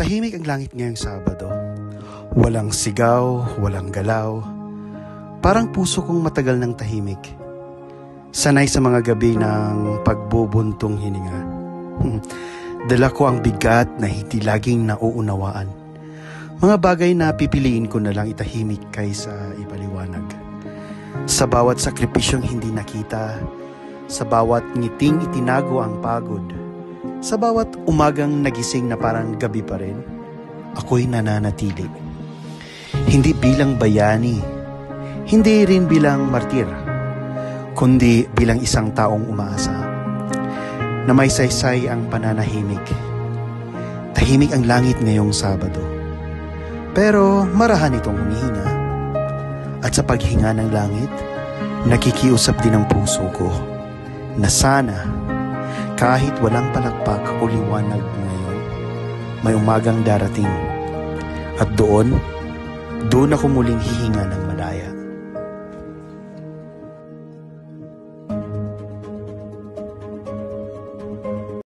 Tahimik ang langit ngayong Sabado. Walang sigaw, walang galaw. Parang puso kong matagal ng tahimik. Sanay sa mga gabi ng pagbubuntong hininga. Dala ko ang bigat na hindi laging nauunawaan. Mga bagay na pipiliin ko na lang itahimik kaysa ipaliwanag. Sa bawat sakripisyong hindi nakita, sa bawat ngiting itinago ang pagod, sa bawat umagang nagising na parang gabi pa rin, ako'y nananatili. Hindi bilang bayani, hindi rin bilang martir, kundi bilang isang taong umaasa na may saysay ang pananahimik. Tahimik ang langit ngayong Sabado, pero marahan itong humihinga. At sa paghinga ng langit, nakikiusap din ang puso ko na sana kahit walang palakpak o liwanag ngayon, may umagang darating. At doon ako muling hihinga ng